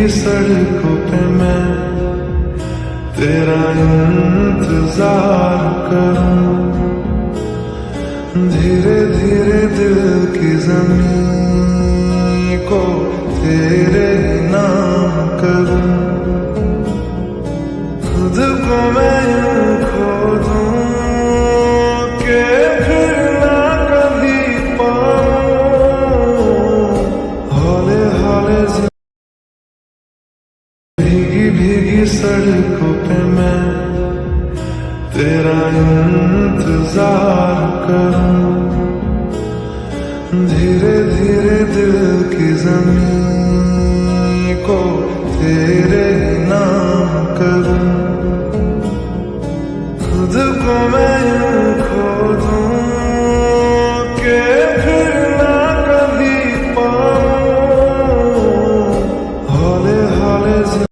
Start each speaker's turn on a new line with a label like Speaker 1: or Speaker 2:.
Speaker 1: भीगी सड़कों पे मैं तेरा इंतजार करूं, धीरे धीरे दिल की ज़मीं को तेरे नाम करूं, खुद को मैं यूं खो दूं कि फिर ना कभी पाऊं। हौले हौले भीगी भीगी सड़कों पे मैं तेरा इंतजार करूं, धीरे धीरे दिल की ज़मीं को तेरे नाम करूं, खुद को मैं यूं खो दूं कि फिर ना कभी पाऊं। हौले हौले